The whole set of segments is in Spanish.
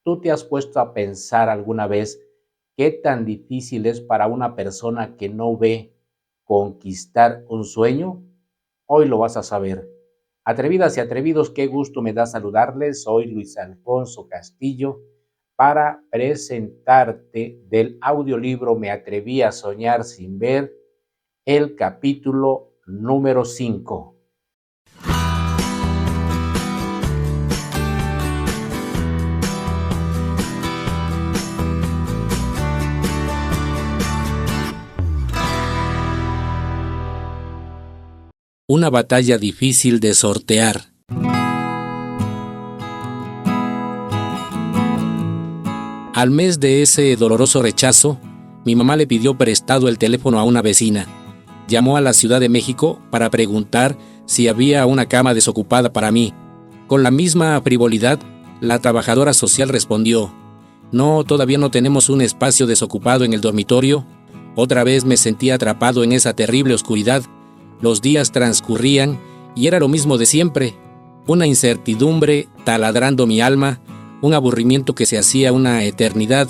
¿Tú te has puesto a pensar alguna vez qué tan difícil es para una persona que no ve conquistar un sueño? Hoy lo vas a saber. Atrevidas y atrevidos, qué gusto me da saludarles. Soy Luis Alfonso Castillo para presentarte del audiolibro Me atreví a soñar sin ver, el capítulo número 5. Una batalla difícil de sortear. Al mes de ese doloroso rechazo, mi mamá le pidió prestado el teléfono a una vecina. Llamó a la Ciudad de México para preguntar si había una cama desocupada para mí. Con la misma frivolidad, la trabajadora social respondió: «No, todavía no tenemos un espacio desocupado en el dormitorio». Otra vez me sentía atrapado en esa terrible oscuridad. Los días transcurrían y era lo mismo de siempre. Una incertidumbre taladrando mi alma, un aburrimiento que se hacía una eternidad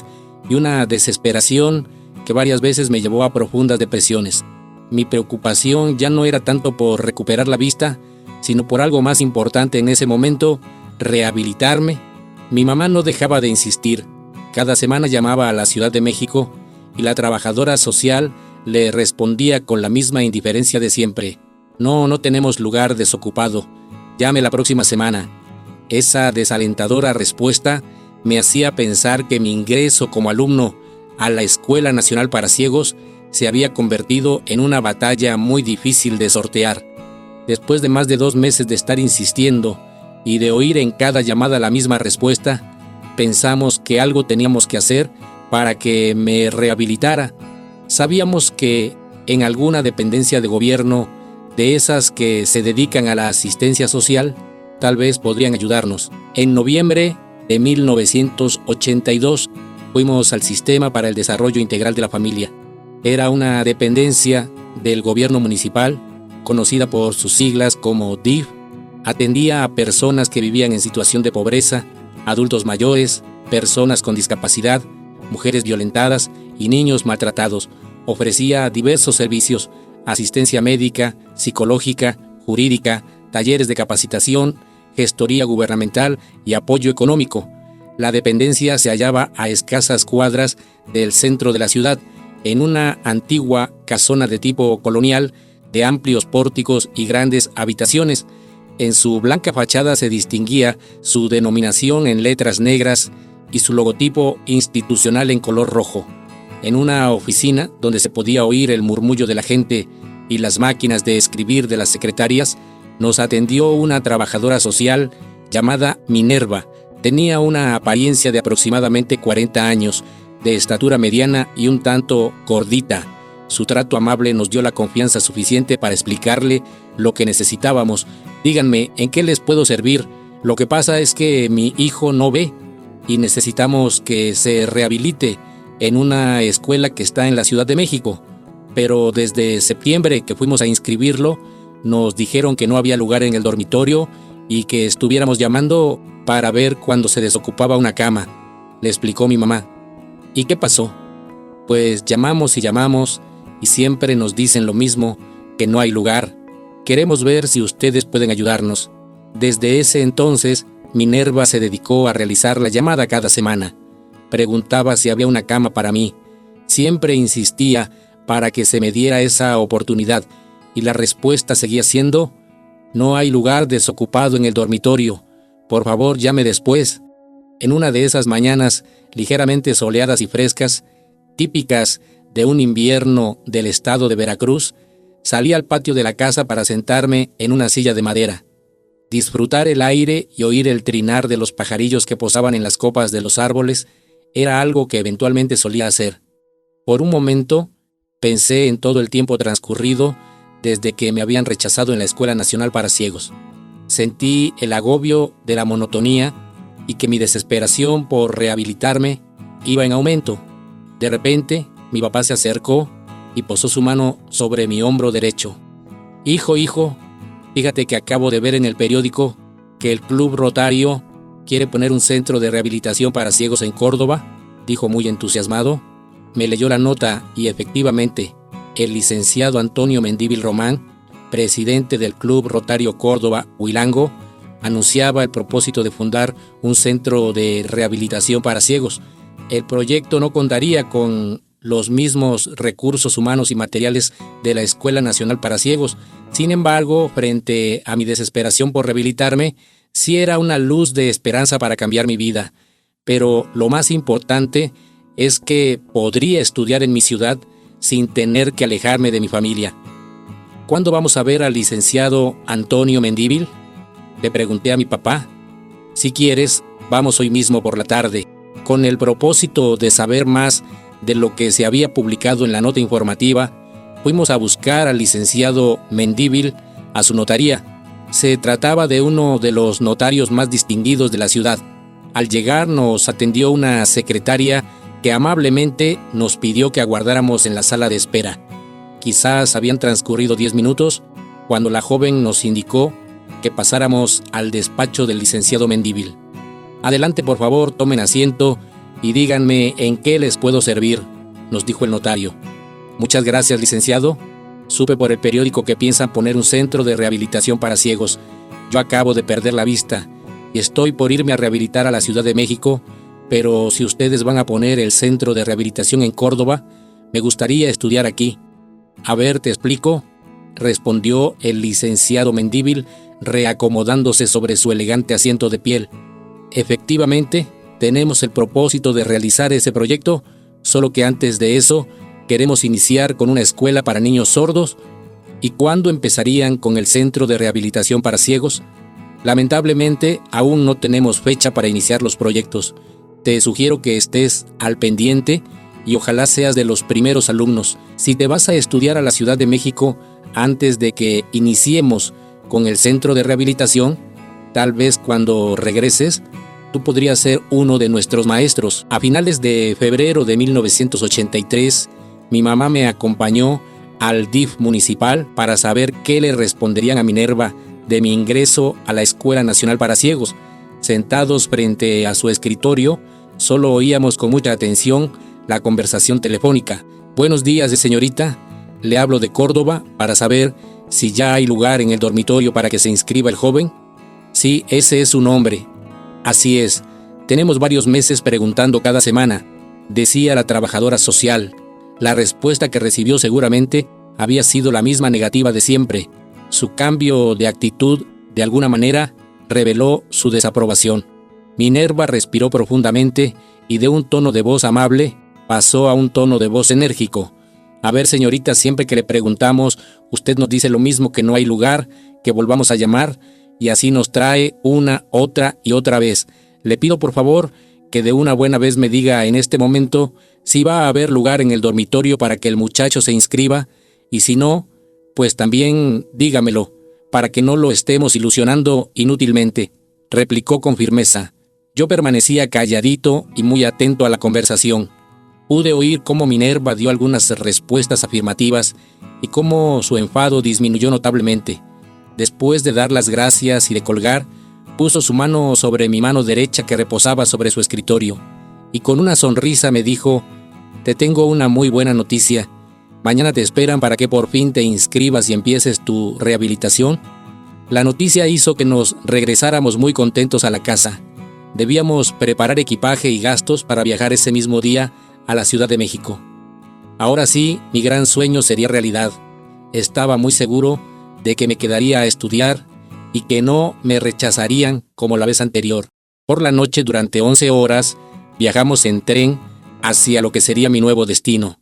y una desesperación que varias veces me llevó a profundas depresiones. Mi preocupación ya no era tanto por recuperar la vista, sino por algo más importante en ese momento: rehabilitarme. Mi mamá no dejaba de insistir. Cada semana llamaba a la Ciudad de México y la trabajadora social le respondía con la misma indiferencia de siempre: «No tenemos lugar desocupado. Llame la próxima semana». Esa desalentadora respuesta me hacía pensar que mi ingreso como alumno a la Escuela Nacional para Ciegos se había convertido en una batalla muy difícil de sortear. Después de más de 2 meses de estar insistiendo y de oír en cada llamada la misma respuesta, pensamos que algo teníamos que hacer para que me rehabilitara. Sabíamos que en alguna dependencia de gobierno, de esas que se dedican a la asistencia social, tal vez podrían ayudarnos. En noviembre de 1982 fuimos al Sistema para el Desarrollo Integral de la Familia. Era una dependencia del gobierno municipal, conocida por sus siglas como DIF. Atendía a personas que vivían en situación de pobreza, adultos mayores, personas con discapacidad, mujeres violentadas y niños maltratados. Ofrecía diversos servicios: asistencia médica, psicológica, jurídica, talleres de capacitación, gestoría gubernamental y apoyo económico. La dependencia se hallaba a escasas cuadras del centro de la ciudad, en una antigua casona de tipo colonial, de amplios pórticos y grandes habitaciones. En su blanca fachada se distinguía su denominación en letras negras y su logotipo institucional en color rojo. En una oficina donde se podía oír el murmullo de la gente y las máquinas de escribir de las secretarias, nos atendió una trabajadora social llamada Minerva. Tenía una apariencia de aproximadamente 40 años, de estatura mediana y un tanto gordita. Su trato amable nos dio la confianza suficiente para explicarle lo que necesitábamos. «Díganme, ¿en qué les puedo servir? Lo que pasa es que mi hijo no ve y necesitamos que se rehabilite en una escuela que está en la Ciudad de México. Pero desde septiembre que fuimos a inscribirlo, nos dijeron que no había lugar en el dormitorio y que estuviéramos llamando para ver cuándo se desocupaba una cama», le explicó mi mamá. «¿Y qué pasó?» «Pues llamamos y siempre nos dicen lo mismo, que no hay lugar. Queremos ver si ustedes pueden ayudarnos». Desde ese entonces, Minerva se dedicó a realizar la llamada cada semana. Preguntaba si había una cama para mí. Siempre insistía para que se me diera esa oportunidad, y la respuesta seguía siendo: «No hay lugar desocupado en el dormitorio. Por favor, llame después». En una de esas mañanas ligeramente soleadas y frescas, típicas de un invierno del estado de Veracruz, salí al patio de la casa para sentarme en una silla de madera. Disfrutar el aire y oír el trinar de los pajarillos que posaban en las copas de los árboles era algo que eventualmente solía hacer. Por un momento pensé en todo el tiempo transcurrido desde que me habían rechazado en la Escuela Nacional para Ciegos. Sentí el agobio de la monotonía y que mi desesperación por rehabilitarme iba en aumento. De repente, mi papá se acercó y posó su mano sobre mi hombro derecho. Hijo, fíjate que acabo de ver en el periódico que el Club Rotario ¿Quiere poner un centro de rehabilitación para ciegos en Córdoba?, dijo muy entusiasmado. Me leyó la nota y efectivamente, el licenciado Antonio Mendívil Román, presidente del Club Rotario Córdoba Huilango, anunciaba el propósito de fundar un centro de rehabilitación para ciegos. El proyecto no contaría con los mismos recursos humanos y materiales de la Escuela Nacional para Ciegos. Sin embargo, frente a mi desesperación por rehabilitarme, sí era una luz de esperanza para cambiar mi vida. Pero lo más importante es que podría estudiar en mi ciudad sin tener que alejarme de mi familia. ¿Cuándo vamos a ver al licenciado Antonio Mendívil?, le pregunté a mi papá. Si quieres, vamos hoy mismo por la tarde. Con el propósito de saber más de lo que se había publicado en la nota informativa, fuimos a buscar al licenciado Mendívil a su notaría. Se trataba de uno de los notarios más distinguidos de la ciudad. Al llegar nos atendió una secretaria que amablemente nos pidió que aguardáramos en la sala de espera. Quizás habían transcurrido 10 minutos cuando la joven nos indicó que pasáramos al despacho del licenciado Mendívil. Adelante, por favor, tomen asiento y díganme en qué les puedo servir, nos dijo el notario. Muchas gracias, licenciado. Supe por el periódico que piensan poner un centro de rehabilitación para ciegos. Yo acabo de perder la vista y estoy por irme a rehabilitar a la Ciudad de México, pero si ustedes van a poner el centro de rehabilitación en Córdoba, me gustaría estudiar aquí. A ver, te explico, respondió el licenciado Mendívil, reacomodándose sobre su elegante asiento de piel. Efectivamente, tenemos el propósito de realizar ese proyecto, solo que antes de eso, queremos iniciar con una escuela para niños sordos. ¿Y cuándo empezarían con el centro de rehabilitación para ciegos? Lamentablemente, aún no tenemos fecha para iniciar los proyectos. Te sugiero que estés al pendiente y ojalá seas de los primeros alumnos. Si te vas a estudiar a la Ciudad de México antes de que iniciemos con el centro de rehabilitación, tal vez cuando regreses, tú podrías ser uno de nuestros maestros. A finales de febrero de 1983, mi mamá me acompañó al DIF municipal para saber qué le responderían a Minerva de mi ingreso a la Escuela Nacional para Ciegos. Sentados frente a su escritorio, solo oíamos con mucha atención la conversación telefónica. Buenos días, señorita. Le hablo de Córdoba para saber si ya hay lugar en el dormitorio para que se inscriba el joven. Sí, ese es su nombre. Así es. Tenemos varios meses preguntando cada semana, decía la trabajadora social. La respuesta que recibió seguramente había sido la misma negativa de siempre. Su cambio de actitud, de alguna manera, reveló su desaprobación. Minerva respiró profundamente y de un tono de voz amable pasó a un tono de voz enérgico. A ver, señorita, siempre que le preguntamos, usted nos dice lo mismo, que no hay lugar, que volvamos a llamar, y así nos trae una, otra y otra vez. Le pido por favor que de una buena vez me diga en este momento si va a haber lugar en el dormitorio para que el muchacho se inscriba, y si no, pues también dígamelo, para que no lo estemos ilusionando inútilmente, replicó con firmeza. Yo permanecía calladito y muy atento a la conversación. Pude oír cómo Minerva dio algunas respuestas afirmativas y cómo su enfado disminuyó notablemente. Después de dar las gracias y de colgar, puso su mano sobre mi mano derecha que reposaba sobre su escritorio, y con una sonrisa me dijo: «Te tengo una muy buena noticia. Mañana te esperan para que por fin te inscribas y empieces tu rehabilitación». La noticia hizo que nos regresáramos muy contentos a la casa. Debíamos preparar equipaje y gastos para viajar ese mismo día a la Ciudad de México. Ahora sí, mi gran sueño sería realidad. Estaba muy seguro de que me quedaría a estudiar y que no me rechazarían como la vez anterior. Por la noche, durante 11 horas, viajamos en tren hacia lo que sería mi nuevo destino.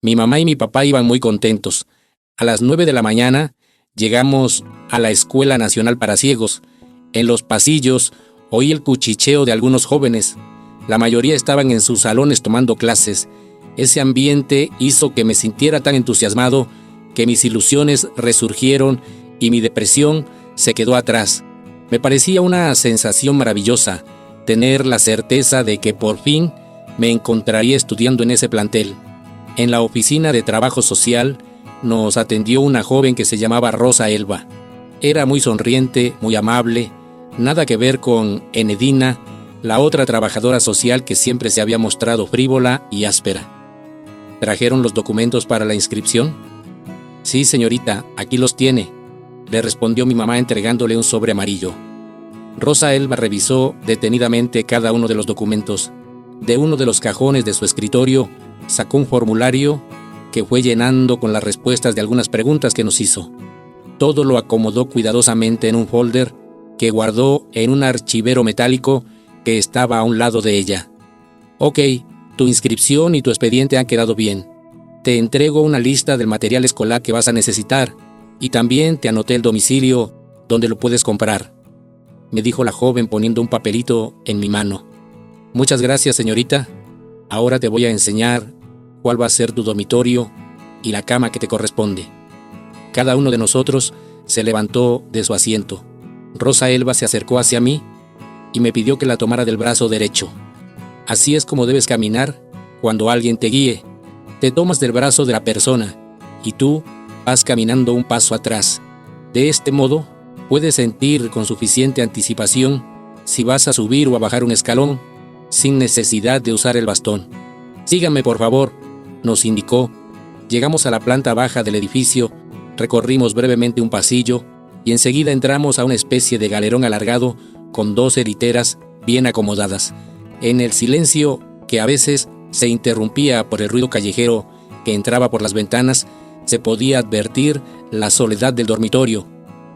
Mi mamá y mi papá iban muy contentos. A las 9 de la mañana llegamos a la Escuela Nacional para Ciegos. En los pasillos oí el cuchicheo de algunos jóvenes. La mayoría estaban en sus salones tomando clases. Ese ambiente hizo que me sintiera tan entusiasmado que mis ilusiones resurgieron y mi depresión se quedó atrás. Me parecía una sensación maravillosa tener la certeza de que por fin me encontraría estudiando en ese plantel. En la oficina de trabajo social nos atendió una joven que se llamaba Rosa Elba. Era muy sonriente, muy amable, Nada que ver con Enedina, la otra trabajadora social que siempre se había mostrado frívola y áspera. ¿Trajeron los documentos para la inscripción? Sí, señorita, aquí los tiene, le respondió mi mamá entregándole un sobre amarillo. Rosa Elba revisó detenidamente cada uno de los documentos. De uno de los cajones de su escritorio sacó un formulario que fue llenando con las respuestas de algunas preguntas que nos hizo. Todo lo acomodó cuidadosamente en un folder que guardó en un archivero metálico que estaba a un lado de ella. Ok, tu inscripción y tu expediente han quedado bien. Te entrego una lista del material escolar que vas a necesitar y también te anoté el domicilio donde lo puedes comprar, me dijo la joven poniendo un papelito en mi mano. Muchas gracias, señorita. Ahora te voy a enseñar cuál va a ser tu dormitorio y la cama que te corresponde. Cada uno de nosotros se levantó de su asiento. Rosa Elba se acercó hacia mí y me pidió que la tomara del brazo derecho. Así es como debes caminar cuando alguien te guíe. Te tomas del brazo de la persona y tú vas caminando un paso atrás. De este modo, puedes sentir con suficiente anticipación si vas a subir o a bajar un escalón sin necesidad de usar el bastón. Sígame, por favor, nos indicó. Llegamos a la planta baja del edificio, recorrimos brevemente un pasillo y enseguida entramos a una especie de galerón alargado con 12 literas bien acomodadas. En el silencio, que a veces se interrumpía por el ruido callejero que entraba por las ventanas, se podía advertir la soledad del dormitorio.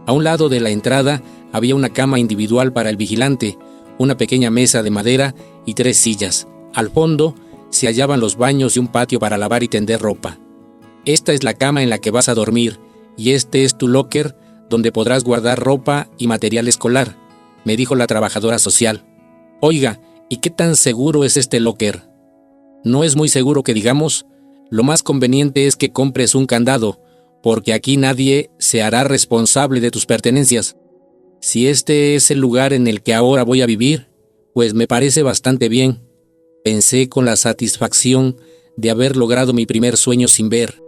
A un lado de la entrada había una cama individual para el vigilante, una pequeña mesa de madera y 3 sillas. Al fondo se hallaban los baños y un patio para lavar y tender ropa. Esta es la cama en la que vas a dormir y este es tu locker donde podrás guardar ropa y material escolar, me dijo la trabajadora social. Oiga, ¿y qué tan seguro es este locker? No es muy seguro que digamos. Lo más conveniente es que compres un candado, porque aquí nadie se hará responsable de tus pertenencias. Si este es el lugar en el que ahora voy a vivir, pues me parece bastante bien. Pensé con la satisfacción de haber logrado mi primer sueño sin ver.